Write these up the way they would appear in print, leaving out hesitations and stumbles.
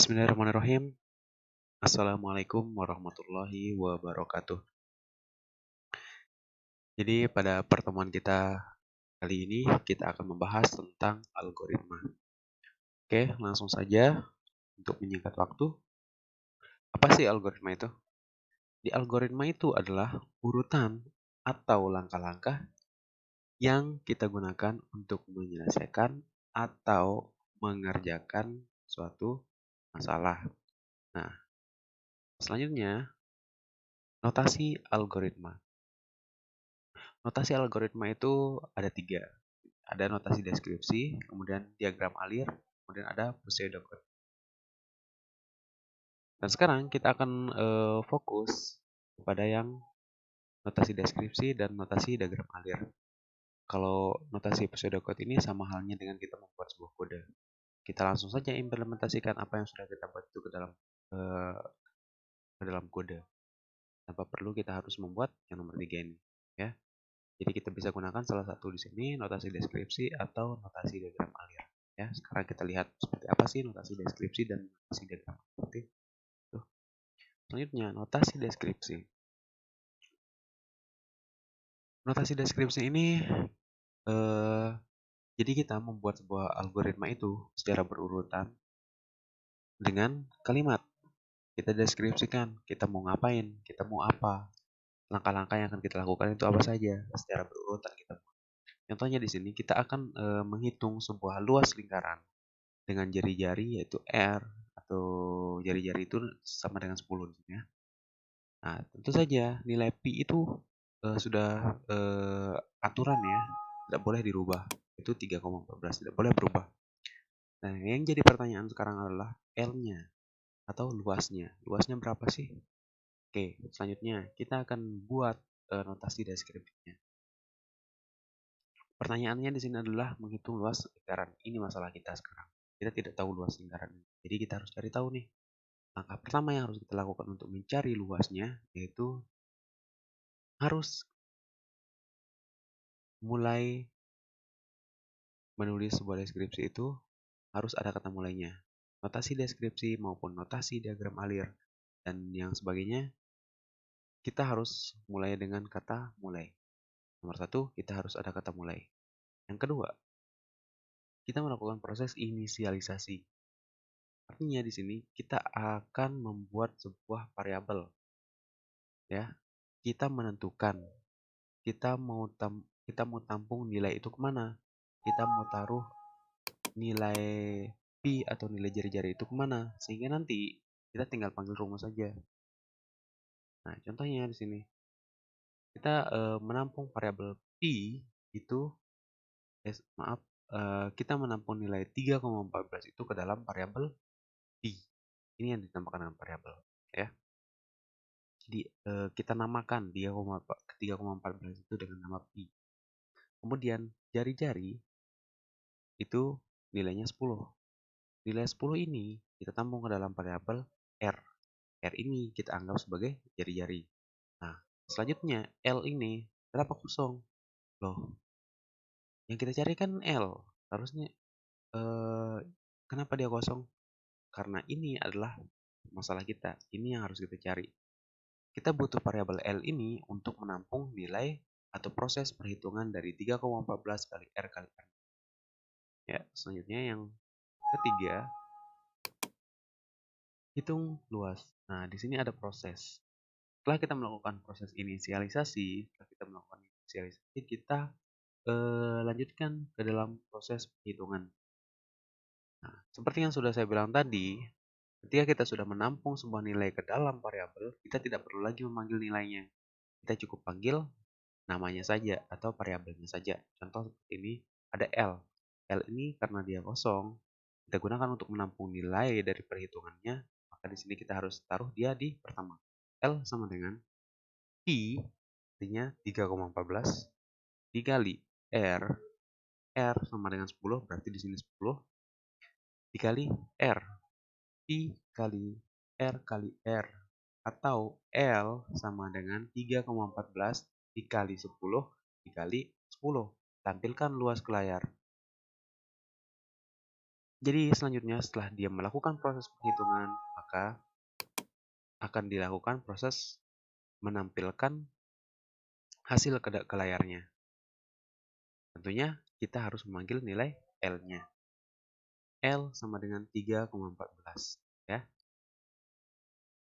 Bismillahirrahmanirrahim. Assalamualaikum warahmatullahi wabarakatuh. Jadi pada pertemuan kita kali ini kita akan membahas tentang algoritma. Oke, langsung saja untuk menyingkat waktu. Apa sih algoritma itu? Di algoritma itu adalah urutan atau langkah-langkah yang kita gunakan untuk menyelesaikan atau mengerjakan suatu masalah. Nah, selanjutnya notasi algoritma. Notasi algoritma itu ada 3. Ada notasi deskripsi, kemudian diagram alir, kemudian ada pseudocode. Dan sekarang kita akan fokus kepada yang notasi deskripsi dan notasi diagram alir. Kalau notasi pseudocode ini sama halnya dengan kita membuat sebuah kode. Kita langsung saja implementasikan apa yang sudah kita buat itu ke dalam kode. Tanpa perlu kita harus membuat yang nomor 3 ini, ya. Jadi kita bisa gunakan salah satu di sini, notasi deskripsi atau notasi diagram alir. Ya, sekarang kita lihat seperti apa sih notasi deskripsi dan notasi diagram alir. Selanjutnya, notasi deskripsi. Notasi deskripsi ini, jadi kita membuat sebuah algoritma itu secara berurutan dengan kalimat. Kita deskripsikan, kita mau ngapain, kita mau apa, langkah-langkah yang akan kita lakukan itu apa saja, secara berurutan kita. Contohnya di sini kita akan menghitung sebuah luas lingkaran dengan jari-jari yaitu R, atau jari-jari itu sama dengan 10 ya. Nah, tentu saja nilai pi itu sudah aturan ya, tidak boleh dirubah. Itu 3,14, tidak boleh berubah. Nah, yang jadi pertanyaan sekarang adalah L-nya atau luasnya. Luasnya berapa sih? Oke, selanjutnya kita akan buat notasi deskripsinya. Pertanyaannya di sini adalah menghitung luas lingkaran. Ini masalah kita sekarang. Kita tidak tahu luas lingkaran. Jadi kita harus cari tahu nih. Langkah pertama yang harus kita lakukan untuk mencari luasnya yaitu harus mulai menulis sebuah deskripsi itu harus ada kata mulainya. Notasi deskripsi maupun notasi diagram alir dan yang sebagainya, kita harus mulai dengan kata mulai. Nomor 1, kita harus ada kata mulai. Yang kedua, kita melakukan proses inisialisasi. Artinya di sini kita akan membuat sebuah variabel. Ya, kita menentukan kita mau tampung nilai itu kemana. Kita mau taruh nilai pi atau nilai jari-jari itu kemana, sehingga nanti kita tinggal panggil rumus saja. Nah, contohnya di sini kita menampung variabel pi itu, kita menampung nilai 3,14 itu ke dalam variabel pi. Ini yang ditambahkan dengan variabel, ya. Jadi kita namakan 3,14 itu dengan nama pi. Kemudian jari-jari itu nilainya 10. Nilai 10 ini kita tampung ke dalam variabel R. R ini kita anggap sebagai jari-jari. Nah, selanjutnya L ini kenapa kosong? Loh, yang kita cari kan L. Harusnya kenapa dia kosong? Karena ini adalah masalah kita. Ini yang harus kita cari. Kita butuh variabel L ini untuk menampung nilai atau proses perhitungan dari 3,14 kali R kali R. Ya, selanjutnya yang ketiga, hitung luas. Nah, di sini ada proses. Setelah kita melakukan proses inisialisasi, kita lanjutkan ke dalam proses perhitungan. Nah, seperti yang sudah saya bilang tadi, ketika kita sudah menampung sebuah nilai ke dalam variabel, kita tidak perlu lagi memanggil nilainya. Kita cukup panggil namanya saja atau variabelnya saja. Contoh seperti ini, ada L. L ini karena dia kosong, kita gunakan untuk menampung nilai dari perhitungannya, maka di sini kita harus taruh dia di pertama. L sama dengan pi, artinya 3,14 dikali R. R sama dengan 10, berarti di sini 10 dikali R. Pi kali R kali R, atau L sama dengan 3,14 dikali 10 dikali 10. Tampilkan luas ke layar. Jadi selanjutnya setelah dia melakukan proses penghitungan, maka akan dilakukan proses menampilkan hasil ke layarnya. Tentunya kita harus memanggil nilai L-nya. L sama dengan 3,14 ya.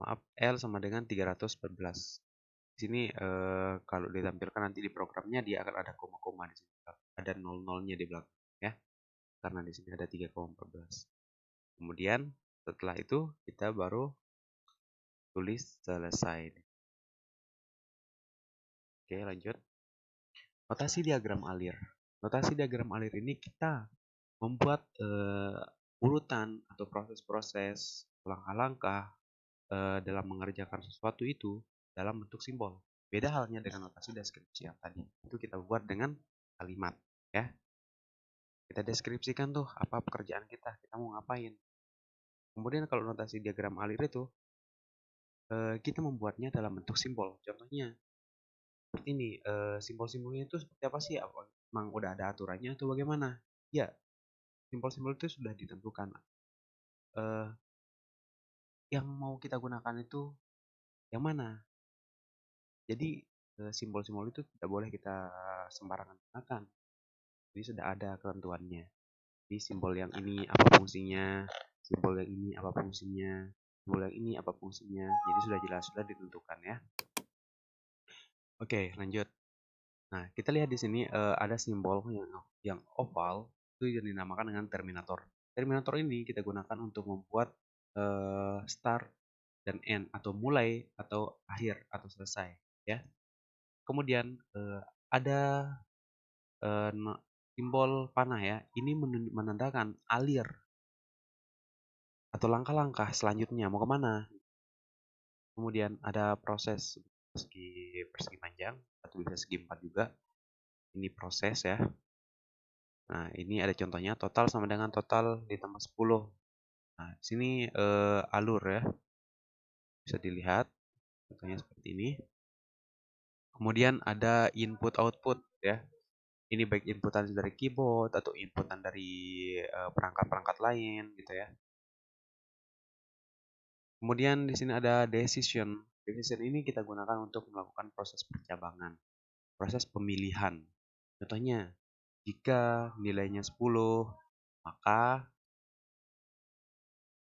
Maaf, L sama dengan 314. Di sini kalau ditampilkan nanti di programnya dia akan ada koma-koma di sini. Ada 00-nya di belakang ya. Karena di sini ada 3,14. Kemudian setelah itu kita baru tulis selesai. Oke, lanjut. Notasi diagram alir. Notasi diagram alir ini kita membuat urutan atau proses-proses langkah-langkah dalam mengerjakan sesuatu itu dalam bentuk simbol. Beda halnya dengan notasi deskripsi yang tadi. Itu kita buat dengan kalimat, ya. Kita deskripsikan tuh apa pekerjaan kita mau ngapain. Kemudian kalau notasi diagram alir itu kita membuatnya dalam bentuk simbol. Contohnya seperti ini, simbol-simbolnya itu seperti apa sih? Apa memang udah ada aturannya atau bagaimana? Ya, simbol-simbol itu sudah ditentukan. Eh, yang mau kita gunakan itu yang mana? Jadi simbol-simbol itu tidak boleh kita sembarangan gunakan. Jadi sudah ada ketentuannya. Jadi simbol yang ini apa fungsinya, simbol yang ini apa fungsinya, simbol yang ini apa fungsinya. Jadi sudah jelas, sudah ditentukan ya. Oke, lanjut. Nah, kita lihat di sini ada simbol yang oval itu yang dinamakan dengan terminator. Terminator ini kita gunakan untuk membuat start dan end atau mulai atau akhir atau selesai ya. Kemudian ada simbol panah ya. Ini menandakan alir atau langkah-langkah selanjutnya mau kemana. Kemudian ada proses persegi panjang atau bisa segi empat juga. Ini proses ya. Nah, ini ada contohnya total sama dengan total ditambah 10. Nah, di sini alur ya. Bisa dilihat contohnya seperti ini. Kemudian ada input output ya. Ini baik inputan dari keyboard atau inputan dari perangkat-perangkat lain gitu ya. Kemudian di sini ada decision. Decision ini kita gunakan untuk melakukan proses percabangan, proses pemilihan. Contohnya, jika nilainya 10, maka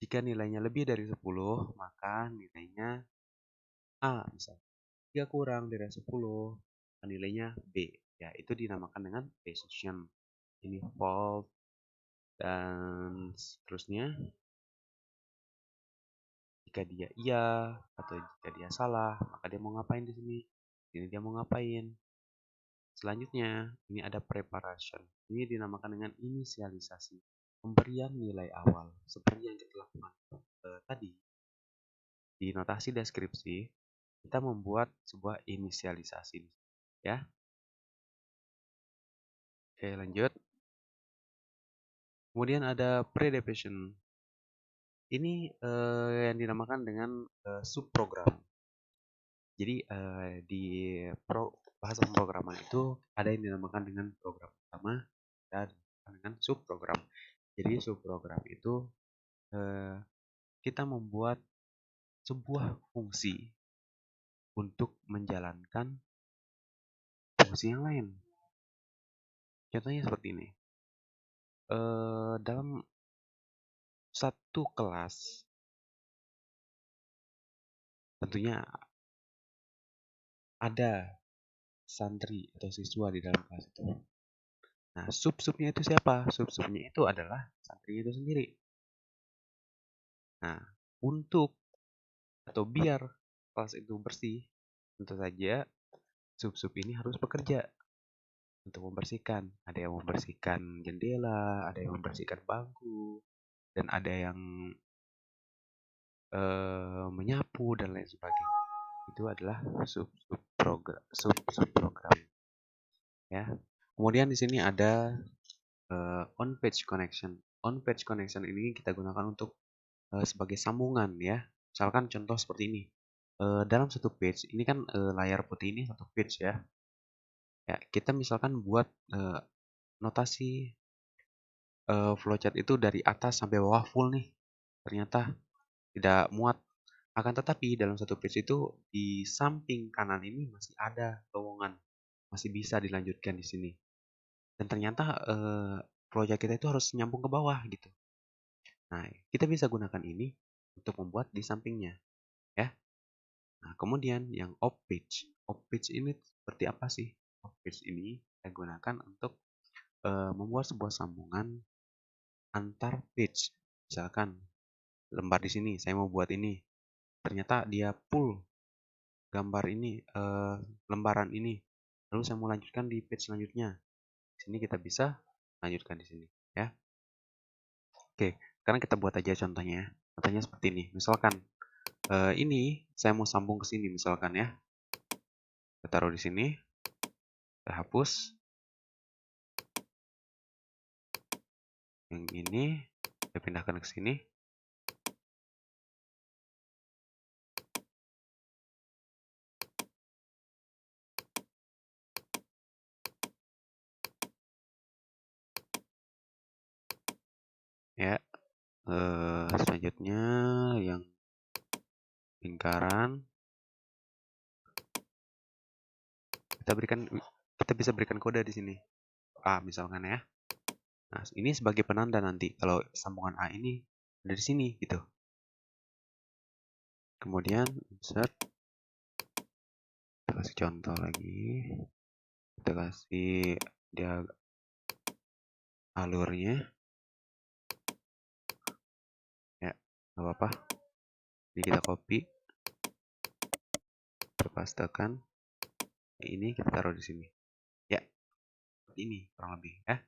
jika nilainya lebih dari 10, maka nilainya A misalnya. Jika kurang dari 10, maka nilainya B. Ya, itu dinamakan dengan decision. Ini false dan seterusnya. Jika dia iya atau jika dia salah, maka dia mau ngapain di sini? Ini dia mau ngapain? Selanjutnya, ini ada preparation. Ini dinamakan dengan inisialisasi. Pemberian nilai awal. Seperti yang kita lakukan tadi, di notasi deskripsi, kita membuat sebuah inisialisasi. Ya. Oke, lanjut. Kemudian ada predefinition. Ini yang dinamakan dengan subprogram. Jadi di bahasa pemrograman itu ada yang dinamakan dengan program utama dan dengan subprogram. Jadi subprogram itu kita membuat sebuah fungsi untuk menjalankan fungsi yang lain. Contohnya seperti ini. Dalam satu kelas, tentunya ada santri atau siswa di dalam kelas itu. Nah, sub-subnya itu siapa? Sub-subnya itu adalah santrinya itu sendiri. Nah, untuk atau biar kelas itu bersih, tentu saja sub-sub ini harus bekerja untuk membersihkan. Ada yang membersihkan jendela, ada yang membersihkan bangku, dan ada yang menyapu dan lain sebagainya. Itu adalah sub-program ya. Kemudian di sini ada on page connection. On page connection ini kita gunakan untuk sebagai sambungan ya. Misalkan contoh seperti ini. Dalam satu page ini kan layar putih ini satu page ya. Ya, kita misalkan buat notasi flowchart itu dari atas sampai bawah full nih, ternyata tidak muat. Akan tetapi dalam satu page itu di samping kanan ini masih ada lowongan, masih bisa dilanjutkan di sini. Dan ternyata flowchart kita itu harus nyambung ke bawah gitu. Nah, kita bisa gunakan ini untuk membuat di sampingnya, ya. Nah, kemudian yang off page. Off page ini seperti apa sih? Off page ini saya gunakan untuk membuat sebuah sambungan antar page. Misalkan lembar di sini, saya mau buat ini. Ternyata dia full gambar ini, lembaran ini. Lalu saya mau lanjutkan di page selanjutnya. Di sini kita bisa lanjutkan di sini, ya. Oke, sekarang kita buat aja contohnya. Contohnya seperti ini. Misalkan ini saya mau sambung ke sini misalkan ya. Kita taruh di sini, kita hapus. Yang ini saya pindahkan ke sini. Ya, selanjutnya yang lingkaran kita bisa berikan kode di sini. A misalkan ya. Nah, ini sebagai penanda nanti kalau sambungan A ini ada di sini gitu. Kemudian insert, kita kasih contoh lagi. Kita kasih dia alurnya. Ya, nggak apa-apa. Ini kita copy, kita pastekan. Ini kita taruh di sini. Ya, seperti ini kurang lebih ya.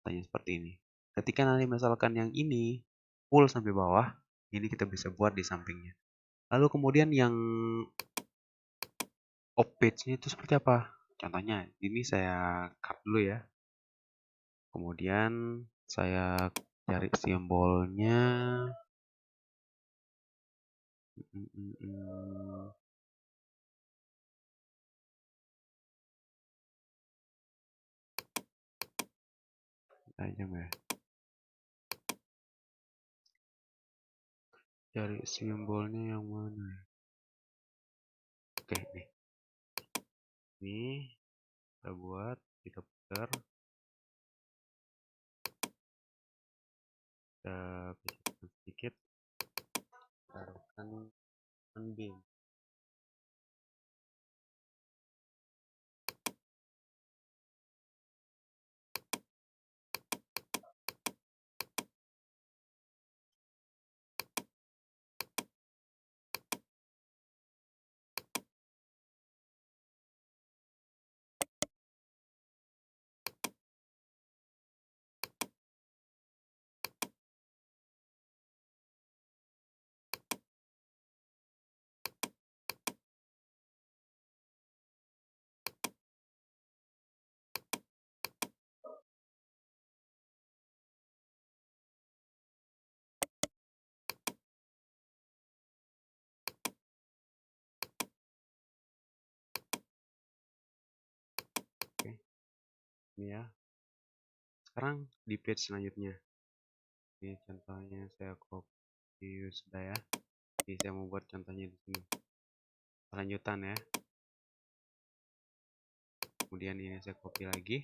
Tanya seperti ini. Ketika nanti misalkan yang ini full sampai bawah, ini kita bisa buat di sampingnya. Lalu kemudian yang off page-nya itu seperti apa? Contohnya, ini saya cut dulu ya. Kemudian saya cari simbolnya. Aja ya. Cari simbolnya yang mana? Oke, nih. Ini kita buat, kita putar. Kita kecilkan sedikit. Taruhkan beam. Oke, ini ya. Sekarang di page selanjutnya. Ini contohnya saya copy sudah ya. Ini saya mau buat contohnya di sini. Lanjutan ya. Kemudian ini saya copy lagi.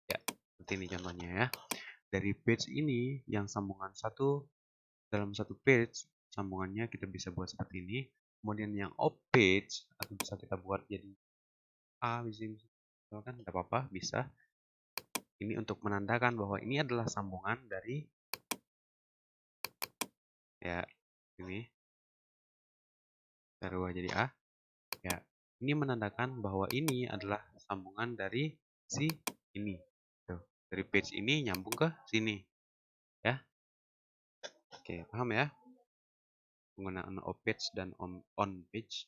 Ya, seperti ini contohnya ya. Dari page ini yang sambungan satu dalam satu page, sambungannya kita bisa buat seperti ini. Kemudian yang off page atau bisa kita buat jadi A di sini. Misalkan tidak apa-apa, bisa. Ini untuk menandakan bahwa ini adalah sambungan dari ya ini. Kita rubah jadi A. Ya, ini menandakan bahwa ini adalah sambungan dari si ini. Tuh, dari page ini nyambung ke sini. Ya. Oke, paham ya? Penggunaan off page dan on page.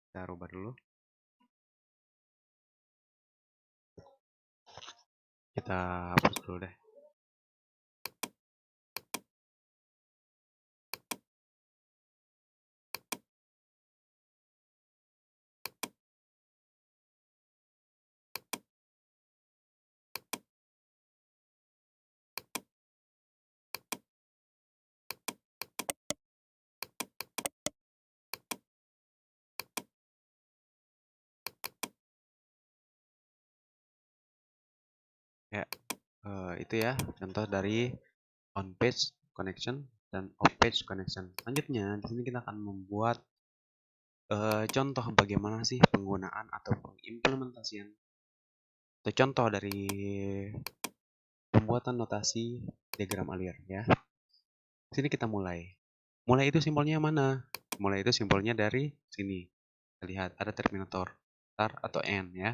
Kita rubah dulu. Kita hapus dulu deh. Itu ya contoh dari on page connection dan off page connection. Selanjutnya di sini kita akan membuat contoh bagaimana sih penggunaan atau pengimplementasian atau contoh dari pembuatan notasi diagram alir ya. Di sini kita mulai. Mulai itu simbolnya mana? Mulai itu simbolnya dari sini. Kita lihat ada terminator start atau end ya.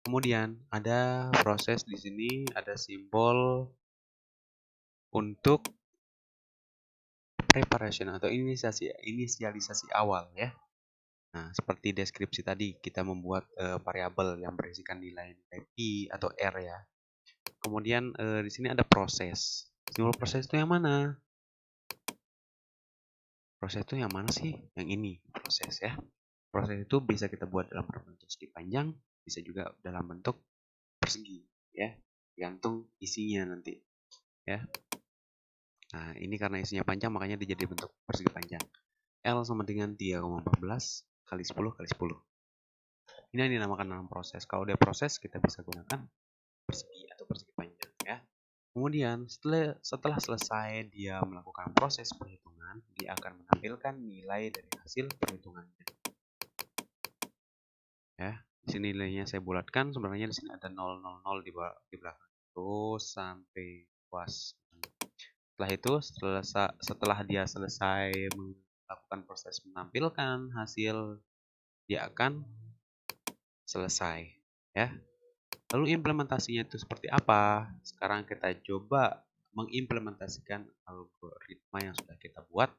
Kemudian ada proses di sini, ada simbol untuk preparation atau inisialisasi awal ya. Nah, seperti deskripsi tadi, kita membuat variabel yang berisikan nilai pi atau r ya. Kemudian di sini ada proses. Simbol proses itu yang mana? Proses itu yang mana sih? Yang ini, proses ya. Proses itu bisa kita buat dalam bentuk segi panjang, bisa juga dalam bentuk persegi ya. Tergantung isinya nanti ya. Nah, ini karena isinya panjang makanya dia jadi bentuk persegi panjang. L sama dengan 3,14 kali 10 kali 10. Ini yang dinamakan dalam proses. Kalau dia proses, kita bisa gunakan persegi atau persegi panjang ya. Kemudian setelah selesai dia melakukan proses perhitungan, dia akan menampilkan nilai dari hasil perhitungannya. Ya, di sini nilainya saya bulatkan. Sebenarnya di sini ada 000 di belakang terus sampai puas. Setelah itu, setelah dia selesai melakukan proses menampilkan hasil, dia akan selesai. Ya. Lalu implementasinya itu seperti apa? Sekarang kita coba mengimplementasikan algoritma yang sudah kita buat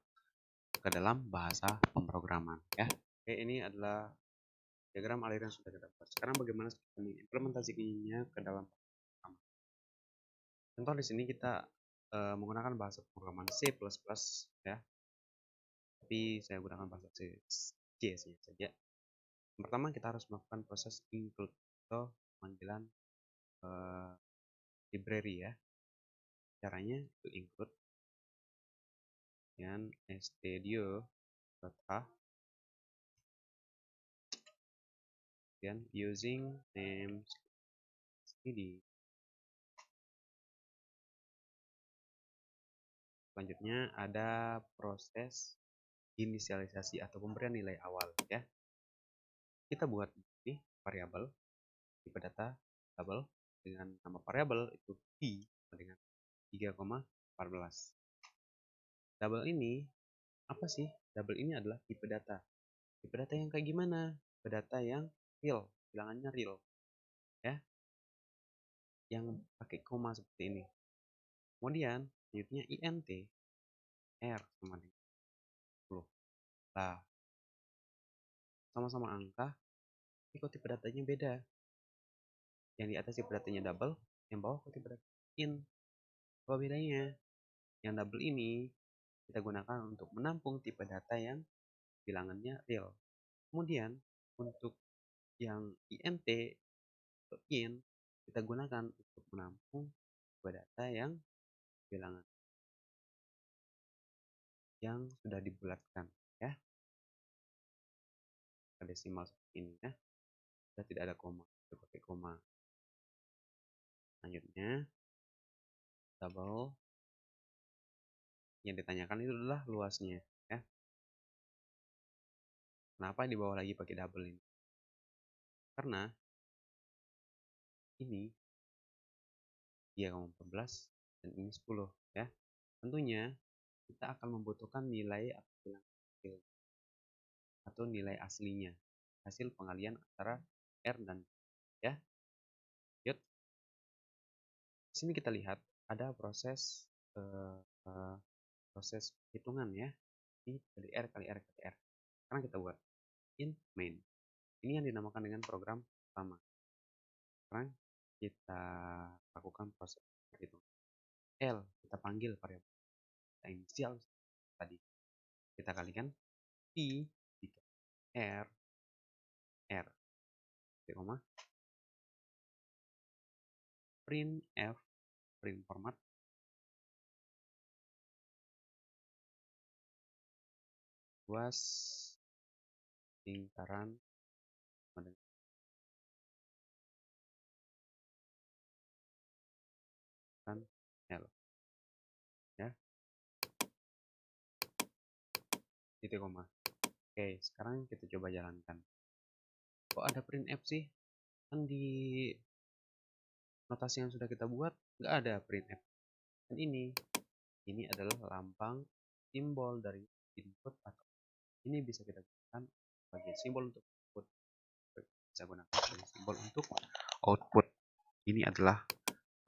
ke dalam bahasa pemrograman. Ya. Oke, ini adalah diagram aliran yang sudah kita buat. Sekarang bagaimana kita mengimplementasikannya ke dalam pemrograman? Contoh di sini kita menggunakan bahasa pemrograman C++ ya. Tapi saya gunakan bahasa C saja. Yang pertama kita harus melakukan proses include atau panggilan library ya. Caranya itu include dengan stdio.h dan using name std. Selanjutnya ada proses inisialisasi atau pemberian nilai awal ya. Kita buat ini variabel tipe data double dengan nama variabel itu p dengan 3,14. Double ini apa sih? Double ini adalah tipe data. Tipe data yang kayak gimana? Tipe data yang real, bilangannya real ya. Yang pakai koma seperti ini. Kemudian selanjutnya int r sama dengan 10. Nah, sama-sama angka, tapi kok tipe datanya beda. Yang di atas tipe datanya double, yang bawah kok tipe datanya int. Apa bedanya? Yang double ini kita gunakan untuk menampung tipe data yang bilangannya real. Kemudian untuk yang int atau int kita gunakan untuk menampung tipe data yang bilangan yang sudah dibulatkan ya. Ada desimal seperti ini ya. Sudah tidak ada koma, kita pakai koma. Selanjutnya double yang ditanyakan itu adalah luasnya ya. Kenapa di bawah lagi pakai double ini? Karena ini 3,14 dan ini 10 ya. Tentunya kita akan membutuhkan nilai atau nilai aslinya, hasil pengalian antara R dan ya. Yuk. Di sini kita lihat ada proses proses hitungan ya. Ini dari R kali R kali R. Sekarang kita buat int main. Ini yang dinamakan dengan program pertama. Sekarang kita lakukan proses itu. L kita panggil variabel kita inisial tadi. Kita kalikan I R R koma print F print format luas lingkaran titik koma. Oke, sekarang kita coba jalankan. Kok ada printf sih? Kan di notasi yang sudah kita buat nggak ada printf. Dan ini adalah lambang simbol dari input atau ini bisa kita gunakan sebagai simbol untuk input, bisa gunakan sebagai simbol untuk output. Ini adalah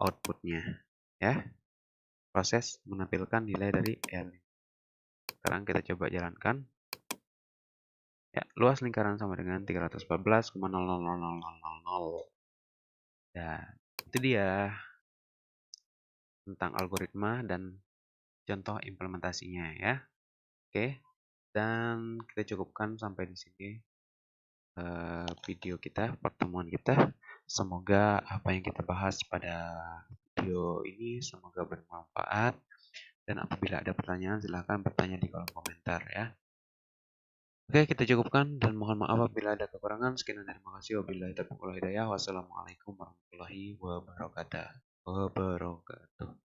outputnya, ya. Proses menampilkan nilai dari L. Sekarang kita coba jalankan. Ya, luas lingkaran sama dengan 314,000000. Ya, itu dia tentang algoritma dan contoh implementasinya ya. Oke, dan kita cukupkan sampai di sini video kita, pertemuan kita. Semoga apa yang kita bahas pada video ini semoga bermanfaat. Dan apabila ada pertanyaan silahkan bertanya di kolom komentar ya. Oke, kita cukupkan dan mohon maaf apabila ada kekurangan. Sekian dan terima kasih. Wabillahi taufiq wal hidayah. Wassalamualaikum warahmatullahi wabarakatuh.